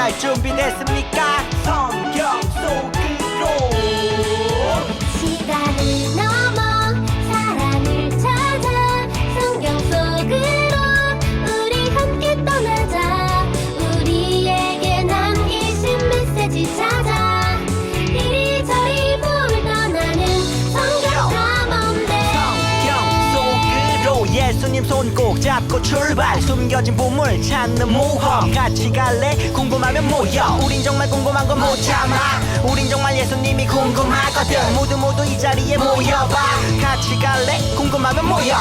출발 준비됐습니까? 성경 속으로 시간을 넘어 사랑을 찾아 성경 속으로 우리 함께 떠나자. 우리에게 남기신 메시지 찾아 이리저리 볼 떠나는 성경 탐험대. 성경 속으로 예수님 손 꼭 잡고 출발. 숨겨진 보물 찾는 모험 같이 갈래? 궁금하면 모여. 우린 정말 궁금한 건 못 참아. 우린 정말 예수님이 궁금하거든. 모두 이 자리에 모여봐. 같이 갈래? 궁금하면 모여.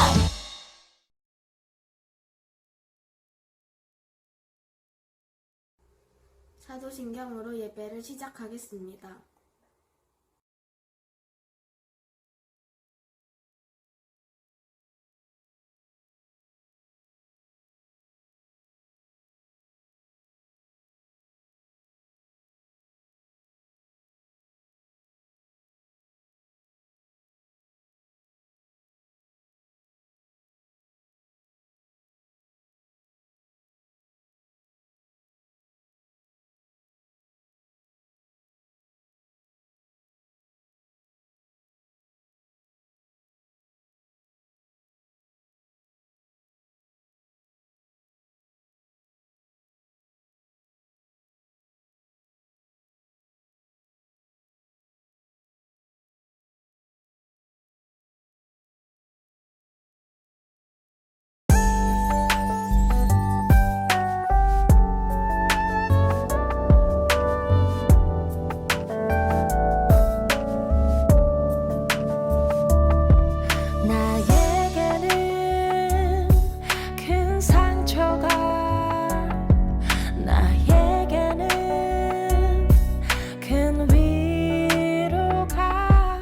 사도신경으로 예배를 시작하겠습니다. 나에게는 큰 상처가 나에게는 큰 위로가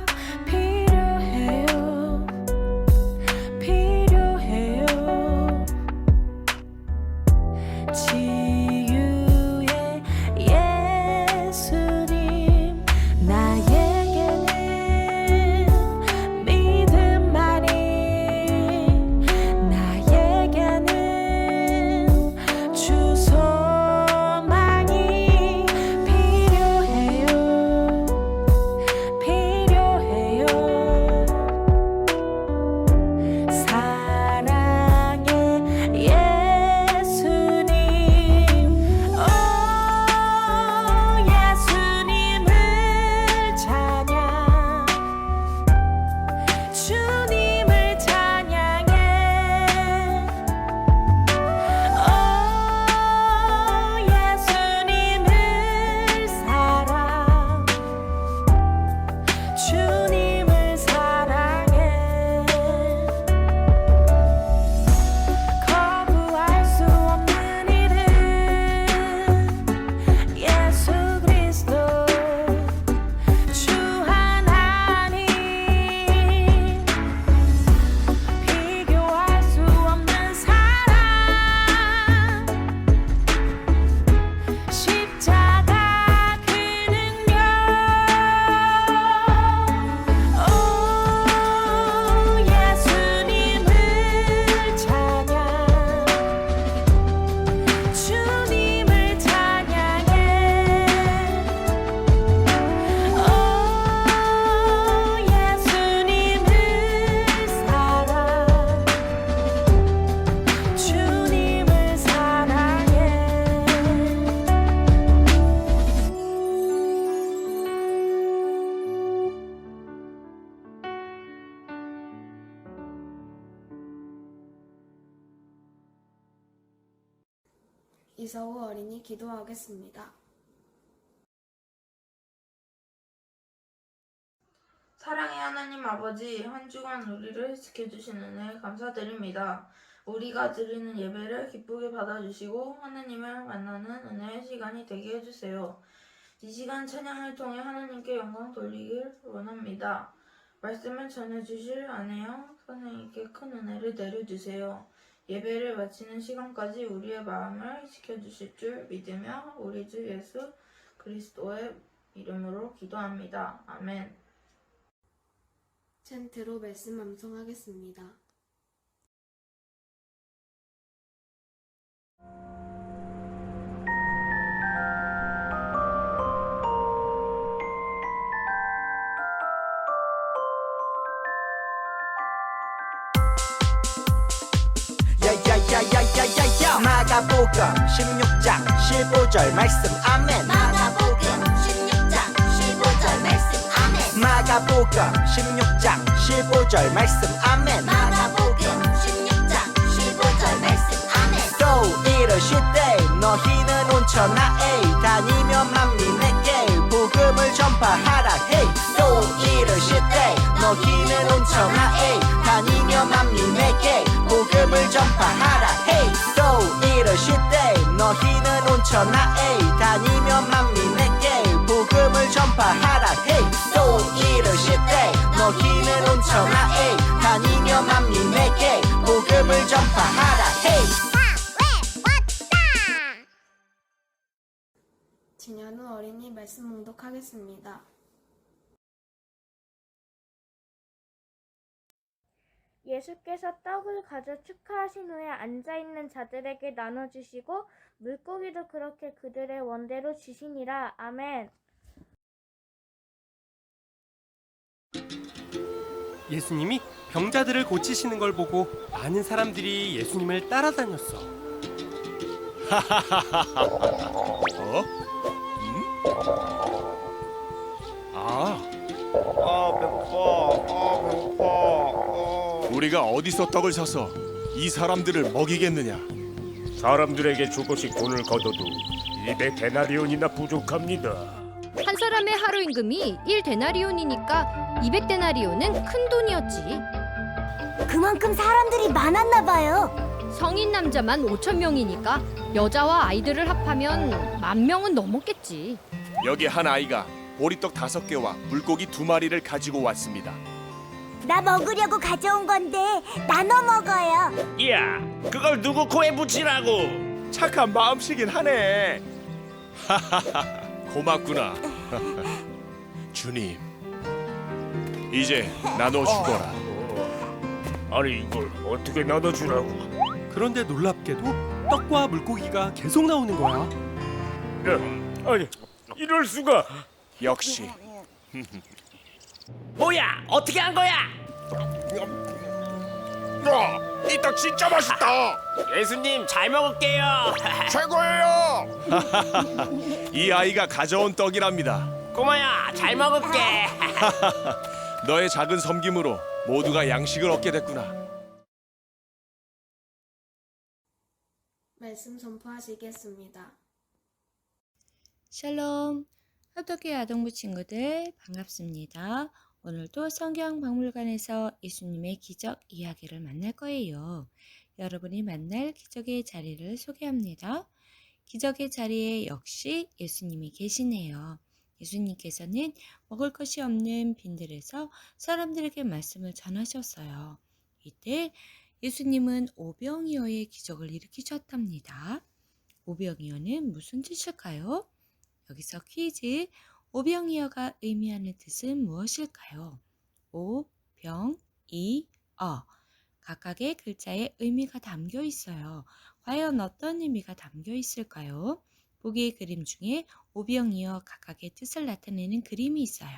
필요해요. 치유의 예수님 나에게는 믿음만이 나에게는 주 소망이 필요해요. 사랑의 예수님 예수님을 찬양 주님을 찬양해 예수님을 사랑 주님을 사랑해 거부할 수 없는 이름 예수 그리스도 주 하나님 비교할 수 없는 사랑 십자가 그 능력 예수님을 찬양 주님을 찬양해 예수님을 사랑 주님을 사랑해 이서우 어린이 기도하겠습니다. 사랑의 하나님 아버지, 한 주간 우리를 지켜주신 은혜에 감사드립니다. 우리가 드리는 예배를 기쁘게 받아주시고 하나님을 만나는 은혜의 시간이 되게 해주세요. 이 시간 찬양을 통해 하나님께 영광 돌리길 원합니다. 말씀을 전해주실 아내형 선생님께 큰 은혜를 내려주세요. 예배를 마치는 시간까지 우리의 마음을 지켜주실 줄 믿으며 우리 주 예수 그리스도의 이름으로 기도합니다. 아멘. 챈트로 말씀 암송하겠습니다. 마가복음 16장 15절 말씀 아멘. 마가복음 16장 15절 말씀 아멘. 마가복음 16장 15절 말씀 아멘. 마가복음 16장 15절 말씀 아멘. 또 이르실 때 너희는 온 천하에 다니며 만민에게 복음을 전파하라. 헤이. 또 이르실 때 너희는 온 천하에 다니며 만민에게 복음을 전파하라. 헤이. 또 이르실 때 너희는 온 천하에 다니며 만민에게 복음을 전파하라. 헤이. 또 이르실 때 너희는 온 천하에 다니며 만민에게 복음을 전파하라. 헤이. 진현우 어린이 말씀 낭독하겠습니다. 예수께서 떡을 가져 축하하신 후에 앉아있는 자들에게 나눠주시고 물고기도 그렇게 그들의 원대로 주시니라. 아멘. 예수님이 병자들을 고치시는 걸 보고 많은 사람들이 예수님을 따라다녔어. 어? 배고파. 우리가 어디서 떡을 사서 이 사람들을 먹이겠느냐? 사람들에게 조금씩 돈을 걷어도 200데나리온이나 부족합니다. 한 사람의 하루 임금이 1데나리온이니까 200데나리온은 큰 돈이었지. 그만큼 사람들이 많았나 봐요. 성인 남자만 5,000명이니까 여자와 아이들을 합하면 10,000명은 넘었겠지. 여기 한 아이가 보리떡 5개와 물고기 2마리를 가지고 왔습니다. 나 먹으려고 가져온 건데 나눠 먹어요. 이야, 그걸 누구 코에 붙이라고? 착한 마음씨긴 하네. 고맙구나. 주님, 이제 나눠 주거라. 아니 이걸 어떻게 나눠주라고? 그런데 놀랍게도 떡과 물고기가 계속 나오는 거야. 야, 아니 이럴 수가. 역시 뭐야? 어떻게 한 거야? 이 떡 진짜 맛있다. 예수님 잘 먹을게요. 최고예요. 이 아이가 가져온 떡이랍니다. 꼬마야, 잘 먹을게. 너의 작은 섬김으로 모두가 양식을 얻게 됐구나. 말씀 전파하시겠습니다. 샬롬, 화덕의 아동부 친구들 반갑습니다. 오늘도 성경박물관에서 예수님의 기적 이야기를 만날 거예요. 여러분이 만날 기적의 자리를 소개합니다. 기적의 자리에 역시 예수님이 계시네요. 예수님께서는 먹을 것이 없는 빈들에서 사람들에게 말씀을 전하셨어요. 이때 예수님은 오병이어의 기적을 일으키셨답니다. 오병이어는 무슨 뜻일까요? 여기서 퀴즈, 오병이어가 의미하는 뜻은 무엇일까요? 오, 병, 이, 어. 각각의 글자에 의미가 담겨 있어요. 과연 어떤 의미가 담겨 있을까요? 보기의 그림 중에 오병이어 각각의 뜻을 나타내는 그림이 있어요.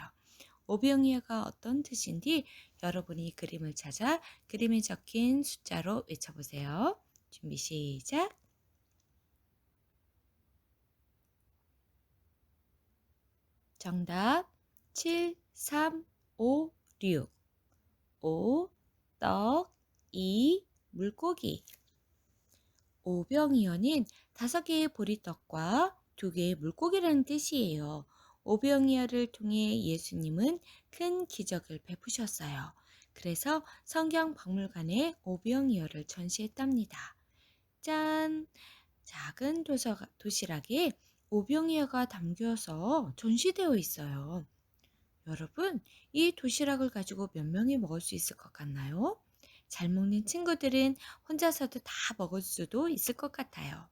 오병이어가 어떤 뜻인지 여러분이 그림을 찾아 그림에 적힌 숫자로 외쳐보세요. 준비 시작! 정답 7, 3, 5, 6 오, 떡, 2, 물고기. 오병이어는 5개의 보리떡과 2개의 물고기라는 뜻이에요. 오병이어를 통해 예수님은 큰 기적을 베푸셨어요. 그래서 성경 박물관에 오병이어를 전시했답니다. 짠! 작은 도시락에 오병이어가 담겨서 전시되어 있어요. 여러분, 이 도시락을 가지고 몇 명이 먹을 수 있을 것 같나요? 잘 먹는 친구들은 혼자서도 다 먹을 수도 있을 것 같아요.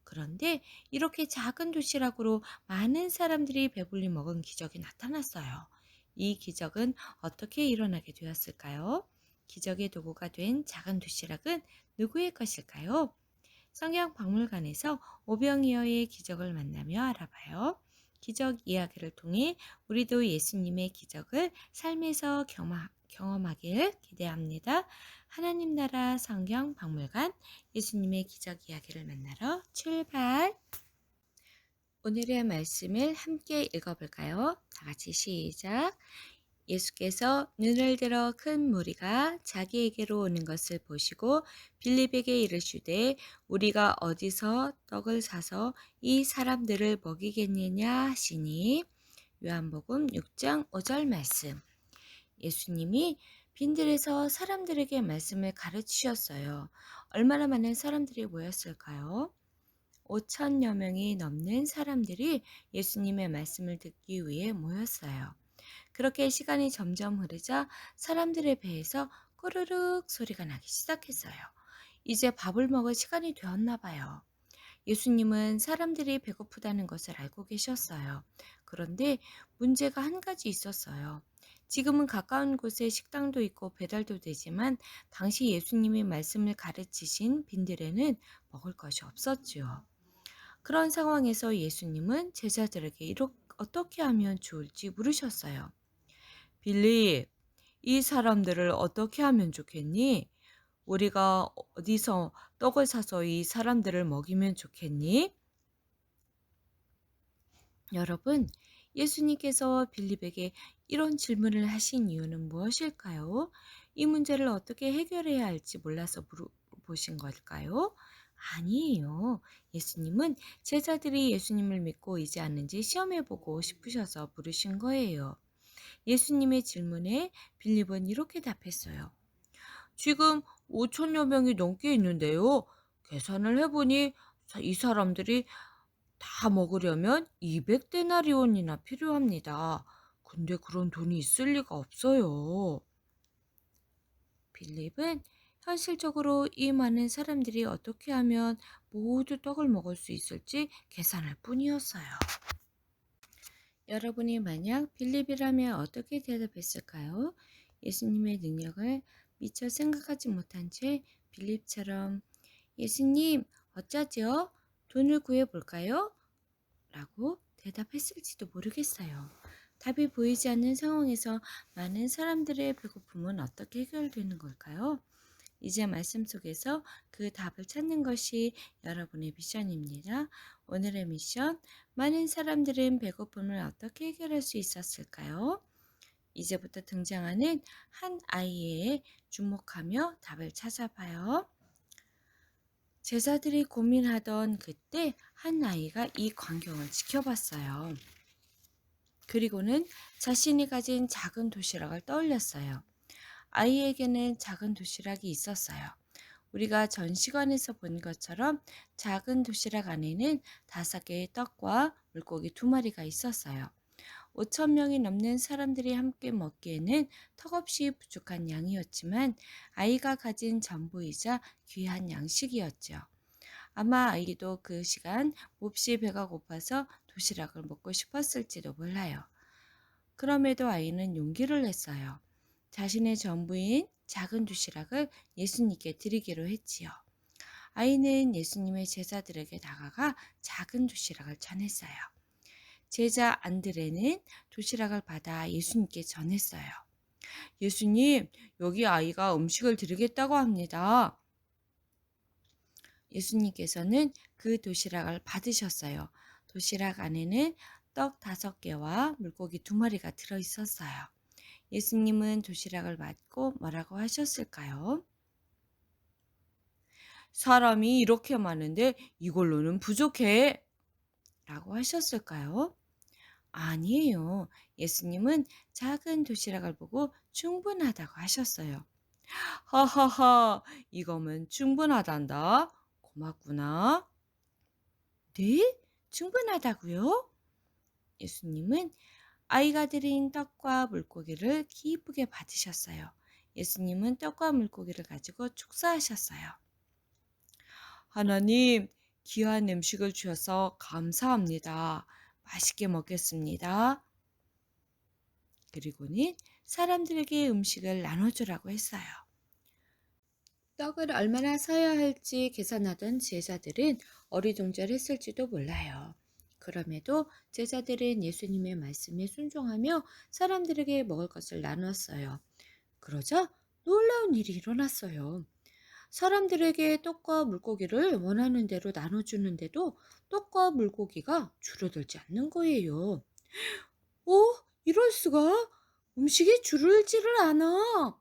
그런데 이렇게 작은 도시락으로 많은 사람들이 배불리 먹은 기적이 나타났어요. 이 기적은 어떻게 일어나게 되었을까요? 기적의 도구가 된 작은 도시락은 누구의 것일까요? 성경 박물관에서 오병이어의 기적을 만나며 알아봐요. 기적 이야기를 통해 우리도 예수님의 기적을 삶에서 경험하길 기대합니다. 하나님 나라 성경 박물관 예수님의 기적 이야기를 만나러 출발! 오늘의 말씀을 함께 읽어볼까요? 다 같이 시작! 예수께서 눈을 들어 큰 무리가 자기에게로 오는 것을 보시고 빌립에게 이르시되 우리가 어디서 떡을 사서 이 사람들을 먹이겠느냐 하시니 요한복음 6장 5절 말씀. 예수님이 빈들에서 사람들에게 말씀을 가르치셨어요. 얼마나 많은 사람들이 모였을까요? 5천여 명이 넘는 사람들이 예수님의 말씀을 듣기 위해 모였어요. 그렇게 시간이 점점 흐르자 사람들의 배에서 꼬르륵 소리가 나기 시작했어요. 이제 밥을 먹을 시간이 되었나 봐요. 예수님은 사람들이 배고프다는 것을 알고 계셨어요. 그런데 문제가 한 가지 있었어요. 지금은 가까운 곳에 식당도 있고 배달도 되지만 당시 예수님이 말씀을 가르치신 빈들에는 먹을 것이 없었죠. 그런 상황에서 예수님은 제자들에게 어떻게 하면 좋을지 물으셨어요. 빌립, 이 사람들을 어떻게 하면 좋겠니? 우리가 어디서 떡을 사서 이 사람들을 먹이면 좋겠니? 여러분, 예수님께서 빌립에게 이런 질문을 하신 이유는 무엇일까요? 이 문제를 어떻게 해결해야 할지 몰라서 물어보신 걸까요? 아니에요. 예수님은 제자들이 예수님을 믿고 있지 않는지 시험해보고 싶으셔서 물으신 거예요. 예수님의 질문에 빌립은 이렇게 답했어요. 지금 5천여 명이 넘게 있는데요. 계산을 해보니 이 사람들이 다 먹으려면 200데나리온이나 필요합니다. 근데 그런 돈이 있을 리가 없어요. 빌립은 현실적으로 이 많은 사람들이 어떻게 하면 모두 떡을 먹을 수 있을지 계산할 뿐이었어요. 여러분이 만약 빌립이라면 어떻게 대답했을까요? 예수님의 능력을 미처 생각하지 못한 채 빌립처럼 예수님 어쩌죠? 돈을 구해볼까요? 라고 대답했을지도 모르겠어요. 답이 보이지 않는 상황에서 많은 사람들의 배고픔은 어떻게 해결되는 걸까요? 이제 말씀 속에서 그 답을 찾는 것이 여러분의 미션입니다. 오늘의 미션, 많은 사람들은 배고픔을 어떻게 해결할 수 있었을까요? 이제부터 등장하는 한 아이에 주목하며 답을 찾아봐요. 제자들이 고민하던 그때 한 아이가 이 광경을 지켜봤어요. 그리고는 자신이 가진 작은 도시락을 떠올렸어요. 아이에게는 작은 도시락이 있었어요. 우리가 전시관에서 본 것처럼 작은 도시락 안에는 5개의 떡과 물고기 2마리가 있었어요. 5,000명이 넘는 사람들이 함께 먹기에는 턱없이 부족한 양이었지만 아이가 가진 전부이자 귀한 양식이었죠. 아마 아이도 그 시간 몹시 배가 고파서 도시락을 먹고 싶었을지도 몰라요. 그럼에도 아이는 용기를 냈어요. 자신의 전부인 작은 도시락을 예수님께 드리기로 했지요. 아이는 예수님의 제자들에게 다가가 작은 도시락을 전했어요. 제자 안드레는 도시락을 받아 예수님께 전했어요. 예수님, 여기 아이가 음식을 드리겠다고 합니다. 예수님께서는 그 도시락을 받으셨어요. 도시락 안에는 떡 5개와 물고기 2마리가 들어있었어요. 예수님은 도시락을 받고 뭐라고 하셨을까요? 사람이 이렇게 많은데 이걸로는 부족해 라고 하셨을까요? 아니에요. 예수님은 작은 도시락을 보고 충분하다고 하셨어요. 하하하, 이거면 충분하단다. 고맙구나. 네? 충분하다고요? 예수님은 아이가 드린 떡과 물고기를 기쁘게 받으셨어요. 예수님은 떡과 물고기를 가지고 축사하셨어요. 하나님, 귀한 음식을 주셔서 감사합니다. 맛있게 먹겠습니다. 그리고는 사람들에게 음식을 나눠주라고 했어요. 떡을 얼마나 사야 할지 계산하던 제자들은 어리둥절했을지도 몰라요. 그럼에도 제자들은 예수님의 말씀에 순종하며 사람들에게 먹을 것을 나눴어요. 그러자 놀라운 일이 일어났어요. 사람들에게 떡과 물고기를 원하는 대로 나눠주는데도 떡과 물고기가 줄어들지 않는 거예요. 이럴 수가? 음식이 줄을지를 않아.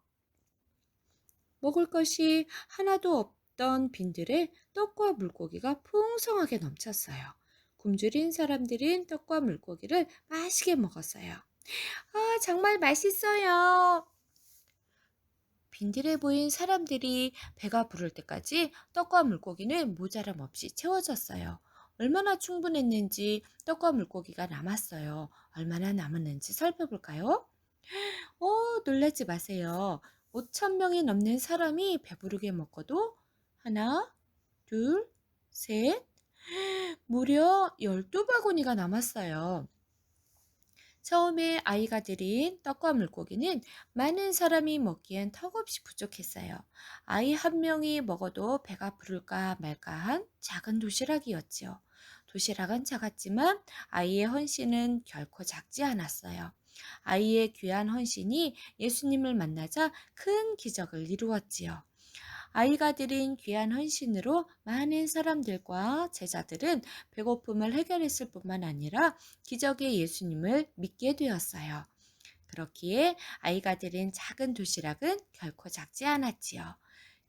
먹을 것이 하나도 없던 빈들에 떡과 물고기가 풍성하게 넘쳤어요. 굶주린 사람들은 떡과 물고기를 맛있게 먹었어요. 정말 맛있어요. 빈들에 보인 사람들이 배가 부를 때까지 떡과 물고기는 모자람 없이 채워졌어요. 얼마나 충분했는지 떡과 물고기가 남았어요. 얼마나 남았는지 살펴볼까요? 놀라지 마세요. 5,000명이 넘는 사람이 배부르게 먹어도 하나, 둘, 셋, 무려 12바구니가 남았어요. 처음에 아이가 드린 떡과 물고기는 많은 사람이 먹기엔 턱없이 부족했어요. 아이 한 명이 먹어도 배가 부를까 말까한 작은 도시락이었지요. 도시락은 작았지만 아이의 헌신은 결코 작지 않았어요. 아이의 귀한 헌신이 예수님을 만나자 큰 기적을 이루었지요. 아이가 드린 귀한 헌신으로 많은 사람들과 제자들은 배고픔을 해결했을 뿐만 아니라 기적의 예수님을 믿게 되었어요. 그렇기에 아이가 드린 작은 도시락은 결코 작지 않았지요.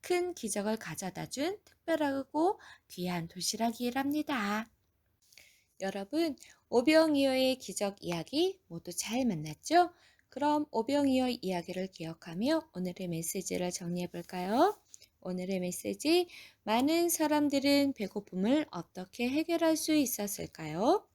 큰 기적을 가져다 준 특별하고 귀한 도시락이랍니다. 여러분, 오병이어의 기적 이야기 모두 잘 만났죠? 그럼 오병이어 이야기를 기억하며 오늘의 메시지를 정리해 볼까요? 오늘의 메시지, 많은 사람들은 배고픔을 어떻게 해결할 수 있었을까요?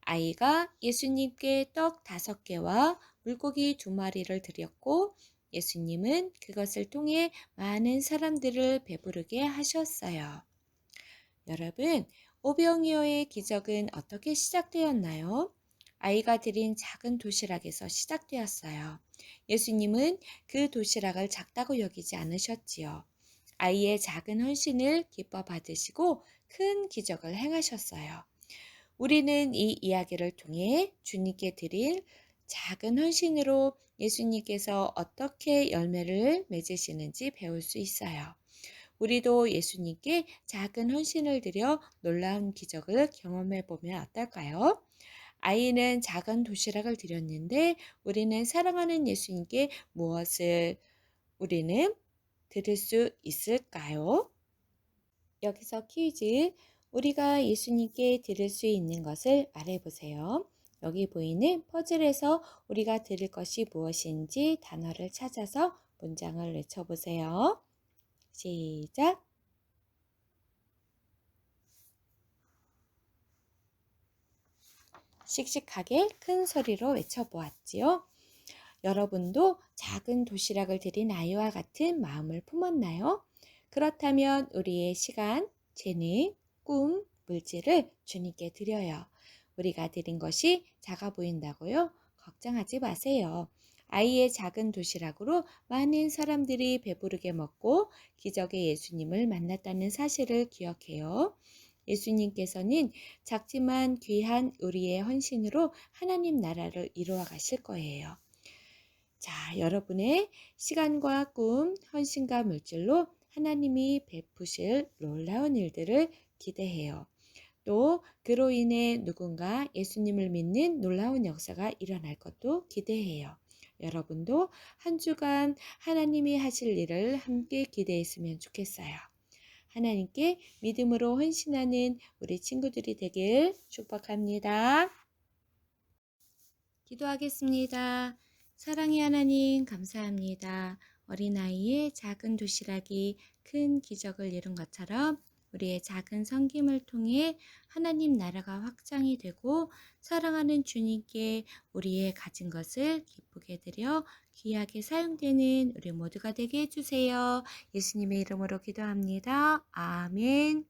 아이가 예수님께 떡 5개와 물고기 2마리를 드렸고 예수님은 그것을 통해 많은 사람들을 배부르게 하셨어요. 여러분, 오병이어의 기적은 어떻게 시작되었나요? 아이가 드린 작은 도시락에서 시작되었어요. 예수님은 그 도시락을 작다고 여기지 않으셨지요. 아이의 작은 헌신을 기뻐 받으시고 큰 기적을 행하셨어요. 우리는 이 이야기를 통해 주님께 드릴 작은 헌신으로 예수님께서 어떻게 열매를 맺으시는지 배울 수 있어요. 우리도 예수님께 작은 헌신을 드려 놀라운 기적을 경험해 보면 어떨까요? 아이는 작은 도시락을 드렸는데 우리는 사랑하는 예수님께 무엇을 우리는 드릴 수 있을까요? 여기서 퀴즈. 우리가 예수님께 드릴 수 있는 것을 말해보세요. 여기 보이는 퍼즐에서 우리가 드릴 것이 무엇인지 단어를 찾아서 문장을 외쳐보세요. 시작! 씩씩하게 큰 소리로 외쳐보았지요. 여러분도 작은 도시락을 드린 아이와 같은 마음을 품었나요? 그렇다면 우리의 시간, 재능, 꿈, 물질을 주님께 드려요. 우리가 드린 것이 작아 보인다고요? 걱정하지 마세요. 아이의 작은 도시락으로 많은 사람들이 배부르게 먹고 기적의 예수님을 만났다는 사실을 기억해요. 예수님께서는 작지만 귀한 우리의 헌신으로 하나님 나라를 이루어 가실 거예요. 자, 여러분의 시간과 꿈, 헌신과 물질로 하나님이 베푸실 놀라운 일들을 기대해요. 또 그로 인해 누군가 예수님을 믿는 놀라운 역사가 일어날 것도 기대해요. 여러분도 한 주간 하나님이 하실 일을 함께 기대했으면 좋겠어요. 하나님께 믿음으로 헌신하는 우리 친구들이 되길 축복합니다. 기도하겠습니다. 사랑의 하나님, 감사합니다. 어린아이의 작은 도시락이 큰 기적을 이룬 것처럼 우리의 작은 섬김을 통해 하나님 나라가 확장이 되고 사랑하는 주님께 우리의 가진 것을 기쁘게 드려 귀하게 사용되는 우리 모두가 되게 해주세요. 예수님의 이름으로 기도합니다. 아멘.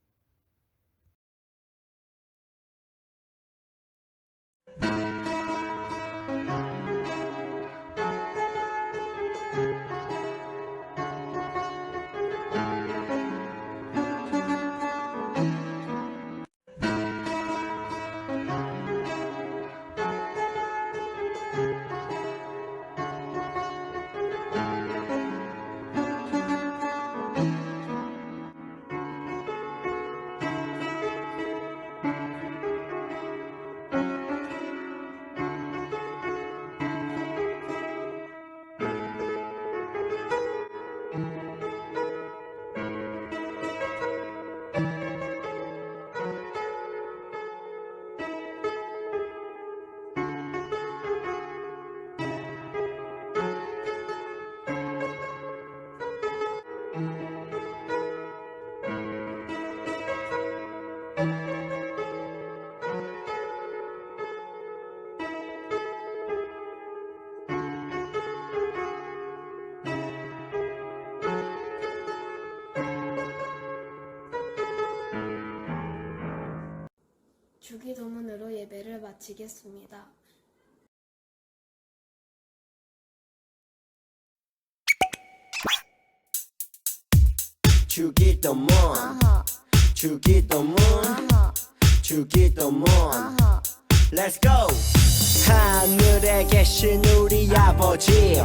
마치겠습니다. 주기도문 주기도문 주기도문 Let's go 하늘에 계신 우리 아버지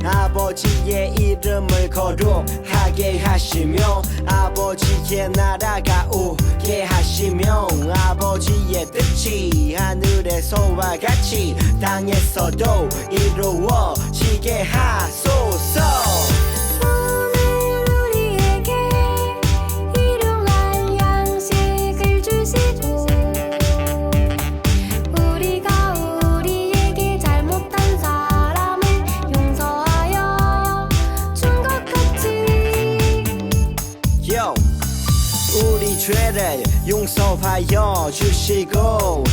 아버지의 이름을 거룩하게 하시며 아버지의 나라가 오게 하시며 아버지의 뜻이 하늘에서와 같이 땅에서도 이루어지게 하소서. 우리 죄를 용서하여 주시고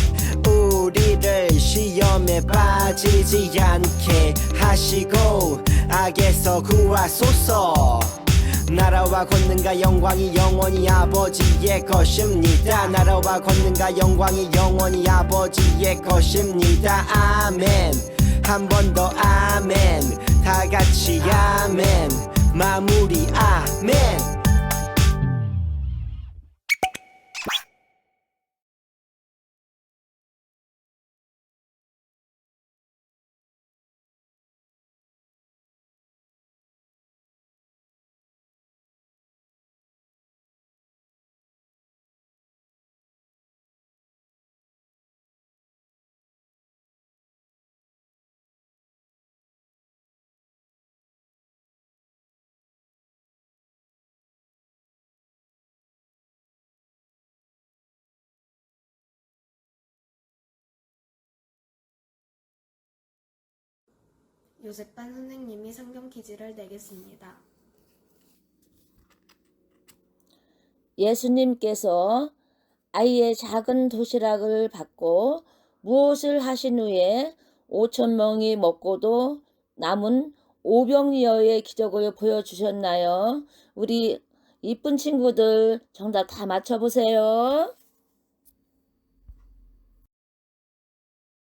우리를 시험에 빠지지 않게 하시고 악에서 구하소서. 나라와 권능과 영광이 영원히 아버지의 것입니다. 나라와 권능과 영광이 영원히 아버지의 것입니다. 아멘. 한 번 더 아멘. 다 같이 아멘. 마무리 아멘. 요셉반 선생님이 성경 퀴즈를 내겠습니다. 예수님께서 아이의 작은 도시락을 받고 무엇을 하신 후에 5,000명이 먹고도 남은 오병이어의 기적을 보여주셨나요? 우리 이쁜 친구들 정답 다 맞춰보세요.